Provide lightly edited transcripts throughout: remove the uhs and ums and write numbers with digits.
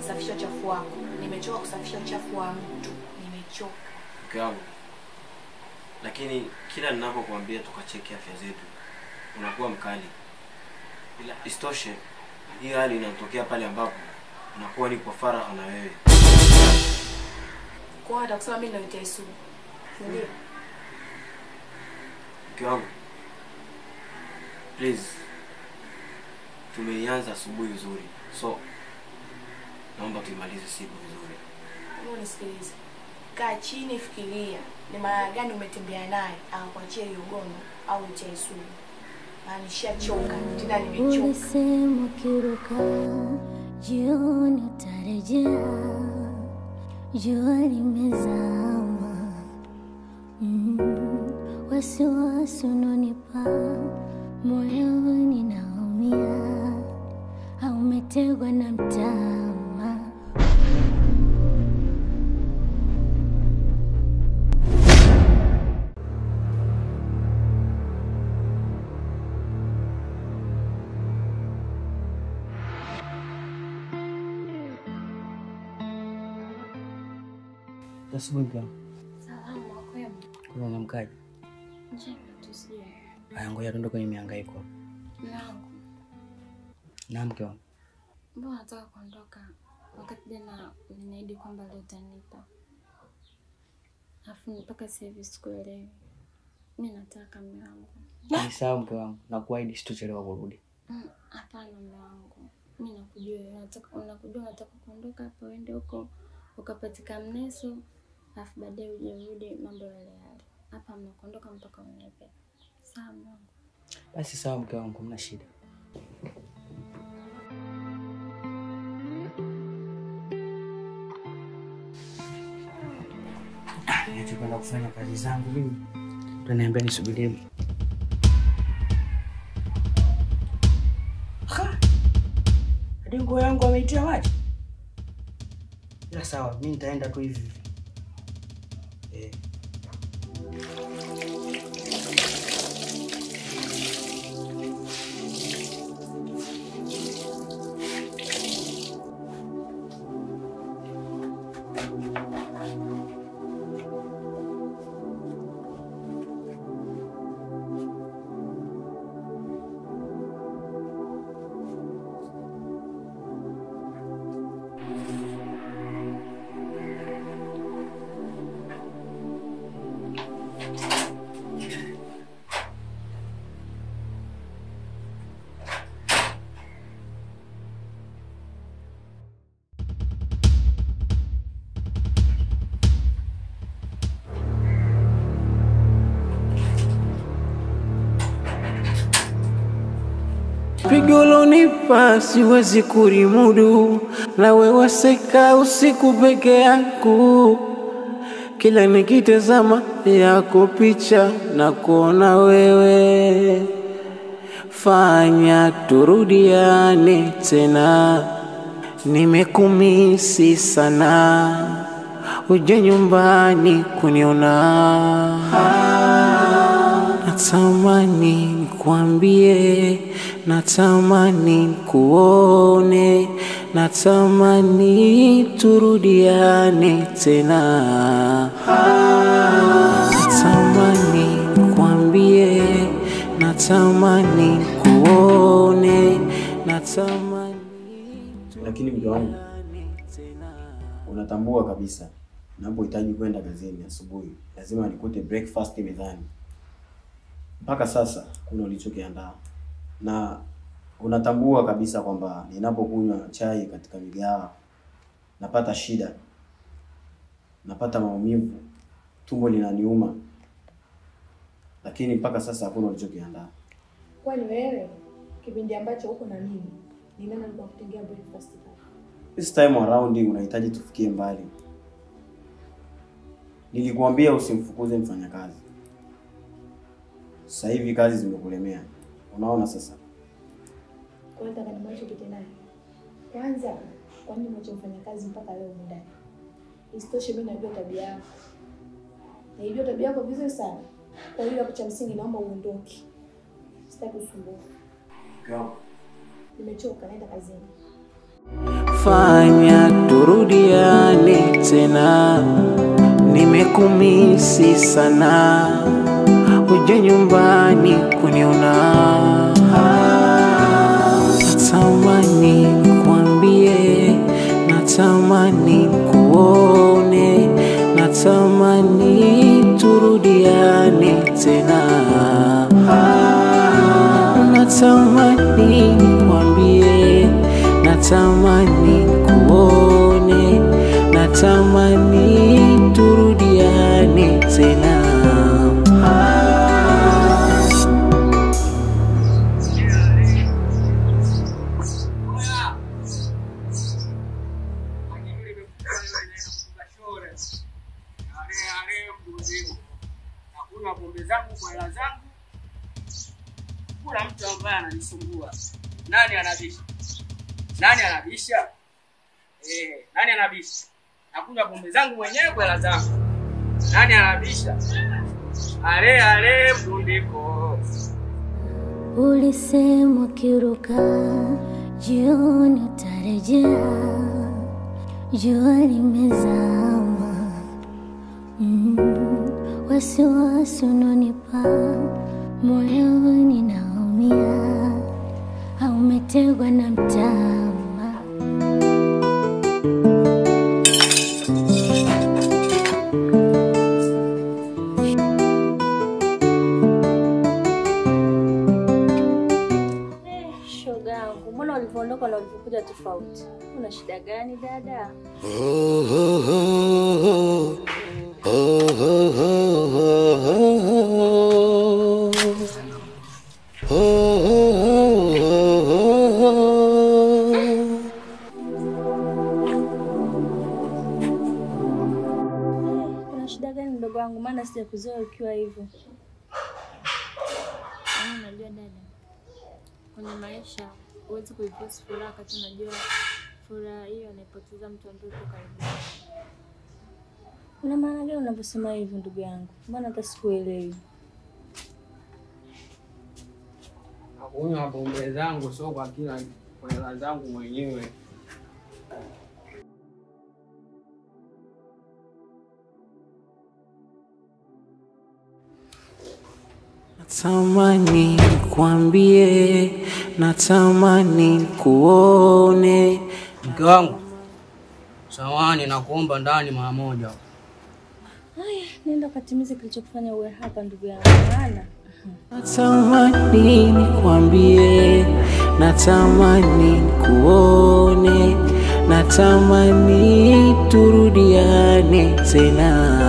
Safisha uchafu wako. Nimechoka kusafisha uchafu wa mtu. Nimechoka. Mke wangu. Lakini kila ninapokuambia tukacheki afya zetu, unakuwa mkali. Bila istoshe, hii hali inatokea pale ambapo unakuwa ni kwa faragha na wewe. Kwa hata kusema mimi ndio Yesu. Ndio. Mke wangu. Please. Tumeianza asubuhi vizuri. So naomba tuimalize siku vizuri. Unisikilize. Kaa chini fikiria. Ni mara gani umetembea naye akakuachia hiyo gono au Yesu? Na nishachoka, tena nimechoka. Ulisema kiruka jioni utarejea. Jua limezama. Wasiwasi unanipa moyoni naumia. Au umetegwa na mtama. Asubuhi gani? Salama kwema. Kuna unamkaje? Njema tusiye. Haya ngoja tuende kwenye mihangaiko. Nangu. Na mke wangu. Mbona nataka kuondoka wakati jana uliniahidi kwamba leo utanipa. Alafu mpaka sasa hivi sikuelewi. Mimi nataka mume wangu. Ni sawa mke wangu. Nakuahidi sitochelewa kurudi. Hapana mume wangu. Mimi nakujua unataka kuondoka hapa uende huko ukapatika mneso. Alafu baadaye uje mambo yale yale. Hapa mnakondoka mpaka unipe. Sawa wangu. Basi sawa mke wangu, hamna shida. Nimekwenda kufanya kazi zangu mimi. Utaniambia nisubirie. Hadi nguo yangu ameitia maji. Ila sawa, mimi nitaenda tu hivi. Pigo lonipa siwezi kurimudu, na wewe seka usiku peke yangu. Kila nikitazama yako picha na kuona wewe. Fanya turudiane tena, nimekumisi sana. Uje nyumbani kuniona. Natamani nikwambie, natamani kuone, natamani turudiane tena. Natamani nikwambie, natamani kuone, natamani. Lakini mke wangu, unatambua kabisa ninapohitaji kwenda kazini asubuhi lazima nikute breakfast mezani. Mpaka sasa kuna ulichokiandaa. Na unatambua kabisa kwamba ninapokunywa chai katika migahawa napata shida. Napata maumivu, tumbo linaniuma. Lakini mpaka sasa hakuna ulichokiandaa. Kwani wewe kipindi ambacho uko na mimi, ni nani alikuwa kutengea breakfast hapa? This time around unahitaji tufikie mbali. Nilikuambia usimfukuze mfanyakazi. Sasa hivi kazi zimekulemea. Unaona sasa? Kwa hiyo nataka nimwache upite naye. Kwanza, kwa nini mwache mfanya kazi mpaka leo ndani? Isitoshe mimi najua tabia yako. Naijua tabia yako vizuri sana. Kwa hiyo hapo cha msingi naomba uondoke. Sitaki usumbufu. Go. Nimechoka, naenda kazini. Fanya turudiane tena, nimekumisi sana, uje nyumbani kuniona. Natamani nikwambie, natamani kuone, natamani turudiane tena, natamani nikwambie, natamani kuone, natamani turudiane tena. Nakunywa pombe zangu kwa hela zangu. Kuna mtu ambaye ananisumbua. Nani anabisha? Nani anabisha? Nani anabisha? Nakunywa pombe zangu mwenyewe kwa hela zangu. Nani anabisha? Ale mdundiko. Ulisema kiruka jioni utarejea, jua limezama. Wasiwasi unanipa moyoni, naumia, au umetegwa na mtama. Shogangu, mbona ulivyoondoka na ulivyokuja tofauti? Una shida gani dada? Una shida gani mdogo wangu? Maana sijakuzoea ukiwa hivyo. Unajua dada, kwenye maisha huwezi kuipost furaha wakati unajua furaha hiyo anaipoteza mtu ambaye uko karibu. Una maana gani unaposema hivyo ndugu yangu? Maana hata sikuelewi. Nakunywa pombe zangu sio kwa hela zangu mwenyewe. Natamani nikwambie, natamani kuone. Mke wangu, samahani nakuomba ndani mara moja. Haya, nenda katimize kilichokufanya uwe hapa ndugu yangu. Maana natamani nikwambie, natamani kuone, natamani turudiane tena.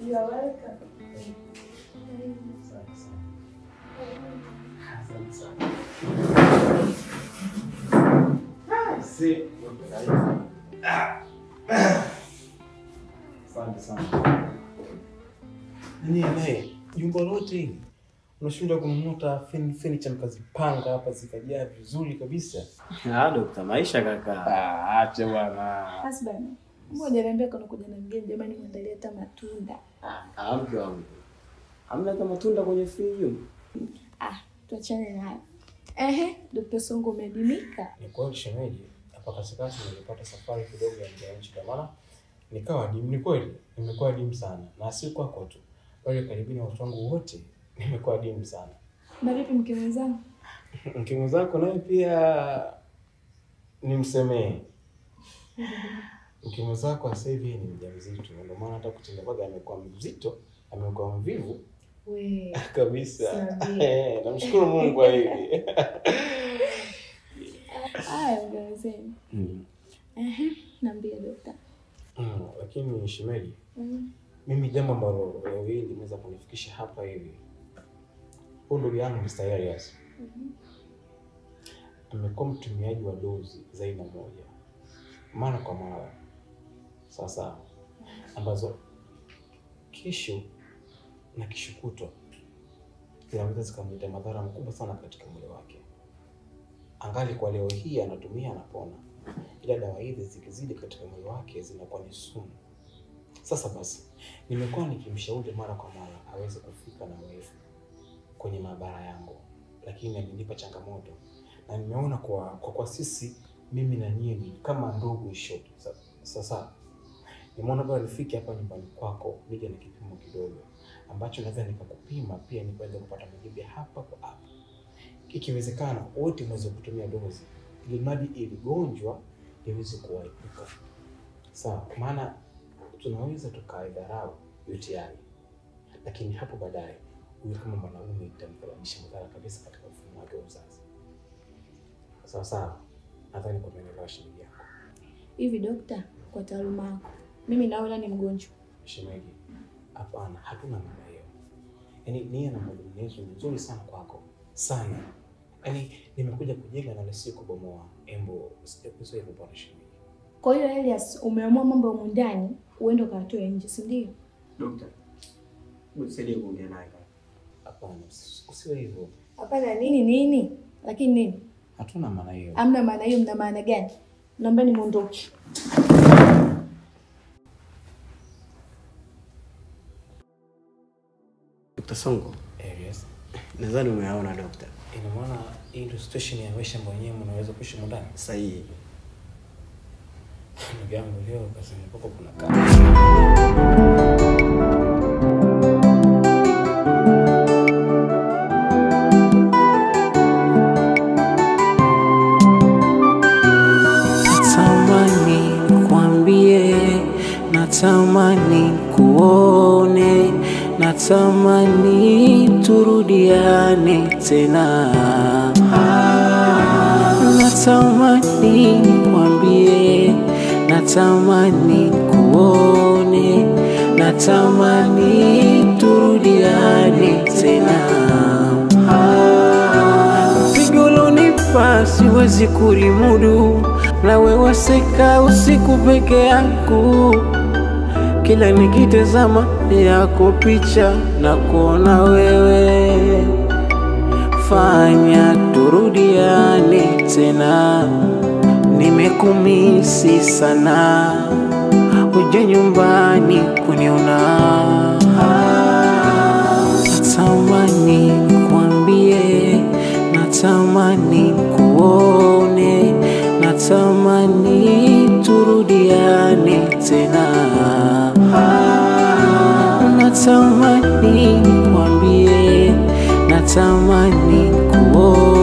You are welcome. Asante sana. Nini jumba lote hili unashinda kununua furniture mkazipanga hapa zikajaa vizuri kabisa. Dokta, maisha kaka. Acha bwana. Husband, mbona niambia kuna kuja na mgeni jamani, muandalie hata matunda. Mke wangu. Hamna hata matunda kwenye friji. Tuachane na hayo. Dr. Songo umedimika. Ni kweli shemeji, hapa katikati nilipata safari kidogo ya nje ya nchi, kwa maana nikawa dimu. Ni kweli nimekuwa dimu sana, na si kwako tu, bali karibuni watu wangu wote nimekuwa dimu sana. Na vipi mke mwenzangu? Mke mwenzako naye pia nimsemee. Mke mwenzako sasa hivi ni mjamzito, ndio maana hata kutembea amekuwa mzito, amekuwa mvivu. We kabisa. Namshukuru Mungu kwa hili. Ongezeni. Naambia dokta. Lakini shemeji, mimi jambo ambalo leo hili limeweza kunifikisha hapa hivi. Huyu ndugu yangu Mr. Elias. nimekuwa mtumiaji wa dozi za aina moja mara kwa mara sasa, ambazo kesho na kesho kutwa zinaweza zikamletea madhara makubwa sana katika mwili wake. Angali kwa leo hii anatumia, anapona, ila dawa hizi zikizidi katika mwili wake zinakuwa ni sumu. Sasa basi, nimekuwa nikimshauri mara kwa mara aweze kufika na wewe kwenye maabara yangu, lakini amenipa changamoto, na nimeona kwa sisi mimi na nyinyi ni kama ndugu short. Sasa nimeona bora nifike hapa nyumbani kwako, nije na kipimo kidogo ambacho naweza nikakupima pia niweze kupata majibu hapa kwa hapa. Ikiwezekana wote mweze kutumia dozi ili mradi ili gonjwa liweze kuepuka. Sawa, maana tunaweza tukaidharau UTI, lakini hapo baadaye huyo kama mwanaume itamsababisha madhara kabisa katika mfumo wake wa uzazi. Sawa, nadhani kwa maelezo shilingi yako. Hivi dokta, kwa taaluma yako, mimi naona ni mgonjwa? Shemeji, hapana, hatuna maana hiyo. Yaani nia na maelezo nzuri sana kwako. Sana. Yaani nimekuja kujenga na sio kubomoa. Embo, sio hivyo bwana shemeji. Kwa hiyo Elias, umeamua mambo ya ndani uende ukatoe nje, si ndio? Dokta, msaidie kuongea naye. Hapana, usiwe hivyo. Hapana, nini? Lakini nini? Hatuna maana hiyo. Hamna maana hiyo, mna maana gani? Naomba nimuondoke. Dr. Songo. Yes. Nadhani umeona dokta. Ina maana hii ndio situation ya maisha mwenyewe mnaweza kuishi ndani. Sahihi. Ndugu yangu leo kasema poko kuna kazi. Natamani kuone, natamani turudiane tena. Natamani kwambie, natamani kuone, natamani turudiane tena. Pigo lonipa siwezi kulimudu, na wewe seka usiku peke yangu. Kila nikitazama yako picha na kuona wewe, fanya turudiane tena. Nimekumisi sana, uje nyumbani kuniona. Natamani kwambie, natamani kuone, natamani turudiane tena. Natamani kwambie, natamani kuone,